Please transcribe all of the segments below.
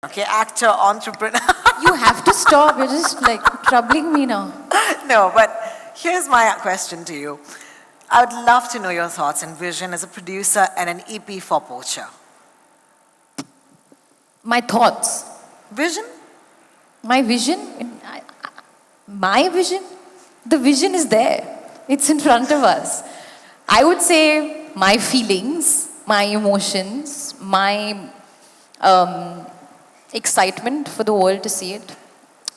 Okay, actor, entrepreneur. You have to stop. You're just like troubling me now. No, but here's my question to you. I would love to know your thoughts and vision as a producer and an EP for Poacher. My thoughts, Vision? my vision, my vision, the vision is there. It's in front of us. I would say my feelings, my emotions, my excitement for the world to see it.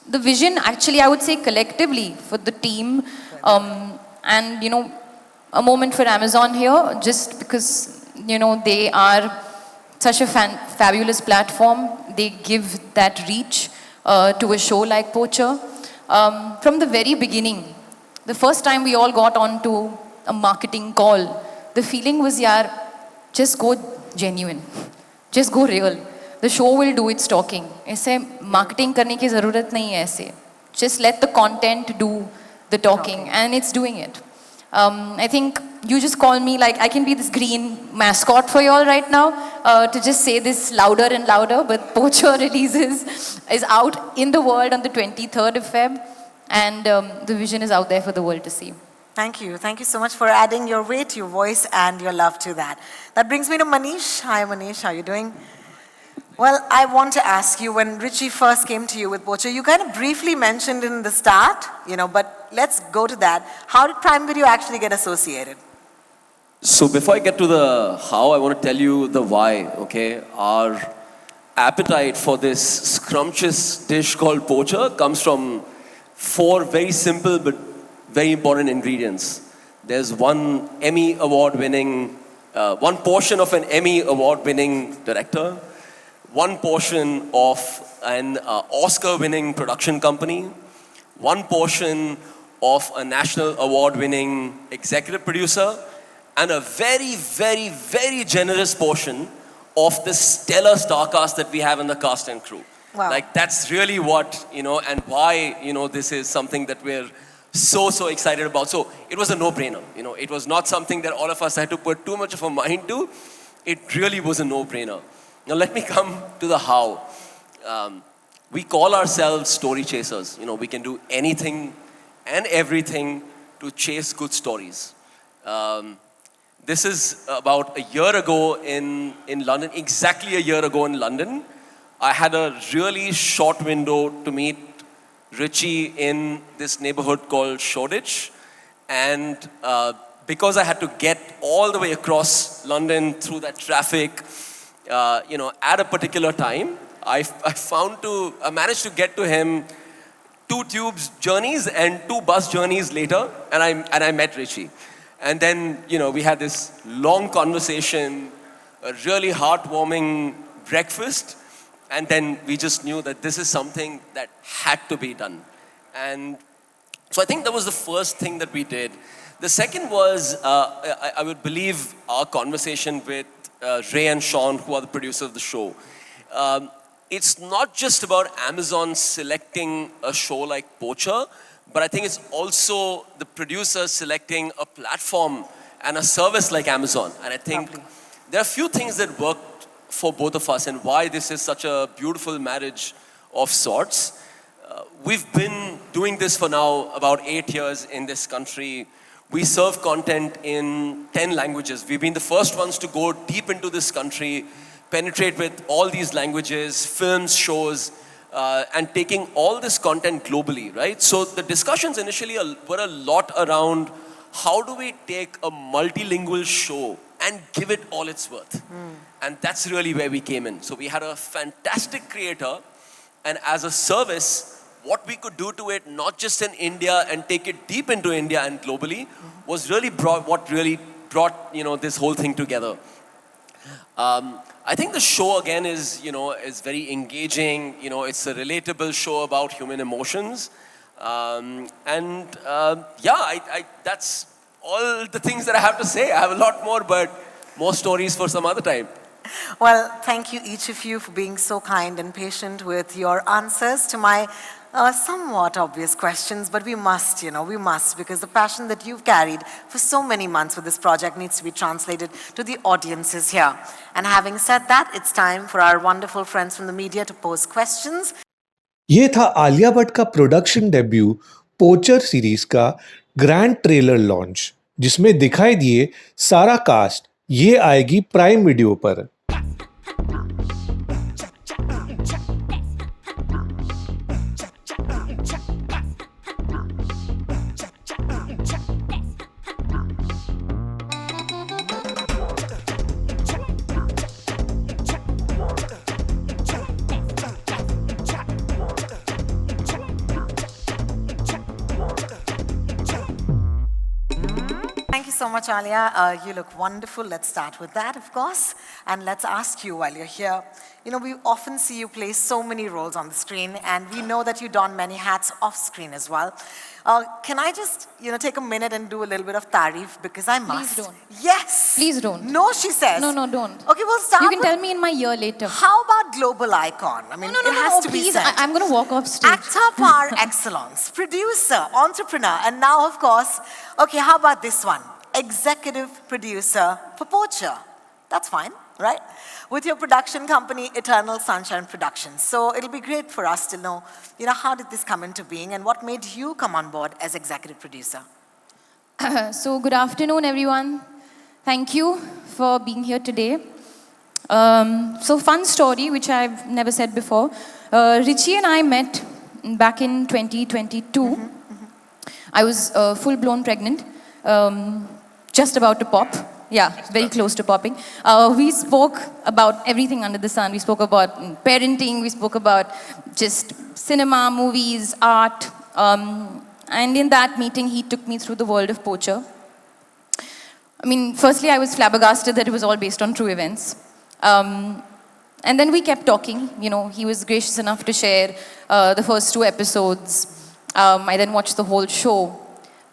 The vision, actually, I would say collectively for the team, and a moment for Amazon here, just because they are such a fabulous platform. They give that reach to a show like Poacher. From the very beginning, the first time we all got onto a marketing call, the feeling was, yaar, just go genuine, just go real. The show will do its talking. ऐसे marketing करने की ज़रूरत नहीं है ऐसे. Just let the content do the talking, and it's doing it. I think you just call me, like I can be this green mascot for you all right now to just say this louder and louder, but Poacher is out in the world on the 23rd of Feb, and the vision is out there for the world to see. Thank you. Thank you so much for adding your weight, your voice, and your love to that. That brings me to Manish. Hi, Manish. How are you doing? Well, I want to ask you, when Richie first came to you with Poacher, you kind of briefly mentioned in the start, but let's go to that. How did Prime Video actually get associated? So before I get to the how, I want to tell you the why, okay? Our appetite for this scrumptious dish called Poacher comes from 4 very simple but very important ingredients. There's one portion of an Emmy award-winning director, one portion of an Oscar-winning production company, one portion of a national award-winning executive producer, and a very, very, very generous portion of the stellar star cast that we have in the cast and crew. Wow. Like, that's really what, and why, this is something that we're so excited about. So it was a no-brainer. It was not something that all of us had to put too much of a mind to. It really was a no-brainer. Now let me come to the how. We call ourselves story chasers. We can do anything and everything to chase good stories. This is about a year ago in London, exactly a year ago in London. I had a really short window to meet Richie in this neighborhood called Shoreditch. And because I had to get all the way across London through that traffic, at a particular time, I managed to get to him 2 tubes journeys and 2 bus journeys later, and I met Richie. And then, we had this long conversation, a really heartwarming breakfast, and then we just knew that this is something that had to be done. And so I think that was the first thing that we did. The second was, I would believe, our conversation with Ray and Sean, who are the producers of the show. It's not just about Amazon selecting a show like Poacher, but I think it's also the producers selecting a platform and a service like Amazon. And I think there are a few things that worked for both of us and why this is such a beautiful marriage of sorts. We've been doing this for now about 8 years in this country. We serve content in 10 languages. We've been the first ones to go deep into this country, penetrate with all these languages, films, shows, and taking all this content globally, right? So the discussions initially were a lot around how do we take a multilingual show and give it all its worth? And that's really where we came in. So we had a fantastic creator, and as a service, what we could do to it, not just in India and take it deep into India and globally, was really what really brought this whole thing together. I think the show again is very engaging. It's a relatable show about human emotions, that's all the things that I have to say. I have a lot more, but more stories for some other time. Well, thank you each of you for being so kind and patient with your answers to my Somewhat obvious questions, but we must, we must, because the passion that you've carried for so many months with this project needs to be translated to the audiences here. And having said that, it's time for our wonderful friends from the media to pose questions. ये था आलिया भट्ट का production debut पोचर series का grand trailer launch, जिसमें दिखाई दिए सारा cast. ये आएगी प्राइम वीडियो पर। Thank you so much, Alia. You look wonderful. Let's start with that, of course. And let's ask you while you're here. We often see you play so many roles on the screen, and we know that you don many hats off screen as well. Can I just, take a minute and do a little bit of tarif, because I must. Please don't. Yes. Please don't. No, she says. No, don't. Okay, we'll start. You can tell me in my ear later. How about global icon? I mean, No, it has to be please. said. I'm going to walk off stage. Actor par excellence, producer, entrepreneur, and now, of course, okay, how about this one? Executive producer for Poacher. That's fine, right? With your production company, Eternal Sunshine Productions. So it'll be great for us to know, how did this come into being and what made you come on board as executive producer? So good afternoon, everyone. Thank you for being here today. So fun story, which I've never said before. Richie and I met back in 2022. I was full-blown pregnant. Just about to pop. Yeah, very close to popping. We spoke about everything under the sun. We spoke about parenting. We spoke about just cinema, movies, art. And in that meeting, he took me through the world of Poacher. I mean, firstly, I was flabbergasted that it was all based on true events. And then we kept talking. He was gracious enough to share the first 2 episodes. I then watched the whole show.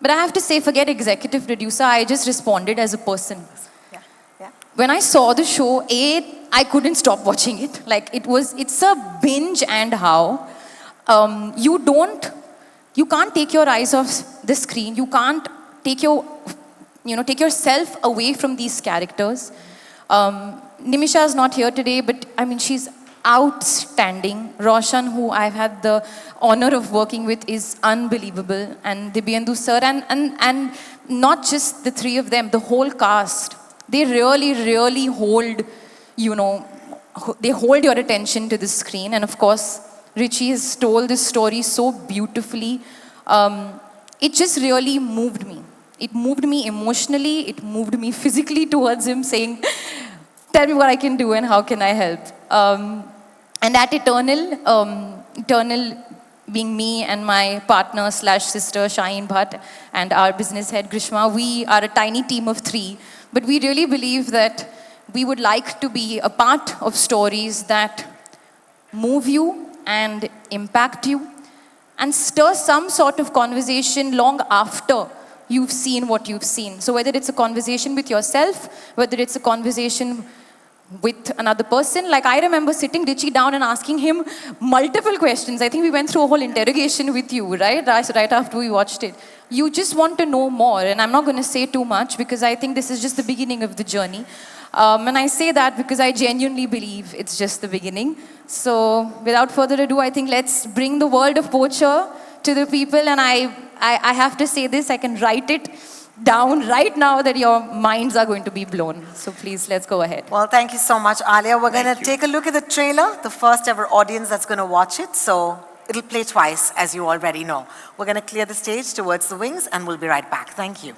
But I have to say, forget executive producer, I just responded as a person. Yeah. When I saw the show, I couldn't stop watching it. It's a binge and how. You can't take your eyes off the screen. You can't take yourself away from these characters. Nimisha is not here today, but I mean, she's outstanding. Roshan, who I've had the honor of working with, is unbelievable. And Dibyendu sir, and not just the 3 of them, the whole cast. They really hold, they hold your attention to the screen. And of course, Richie has told this story so beautifully. It just really moved me. It moved me emotionally. It moved me physically towards him, saying, tell me what I can do and how can I help. And at Eternal being me and my partner / sister Shaheen Bhatt and our business head Grishma, we are a tiny team of 3. But we really believe that we would like to be a part of stories that move you and impact you and stir some sort of conversation long after you've seen what you've seen. So whether it's a conversation with yourself, whether it's a conversation with another person. Like I remember sitting Richie down and asking him multiple questions. I think we went through a whole interrogation with you, right? Right after we watched it. You just want to know more, and I'm not going to say too much because I think this is just the beginning of the journey. And I say that because I genuinely believe it's just the beginning. So without further ado, I think let's bring the world of Poacher to the people. And I have to say this, I can write it down right now that your minds are going to be blown. So please, let's go ahead. Well, thank you so much, Alia. We're going to take a look at the trailer, the first ever audience that's going to watch it. So it'll play twice, as you already know. We're going to clear the stage towards the wings, and we'll be right back. Thank you.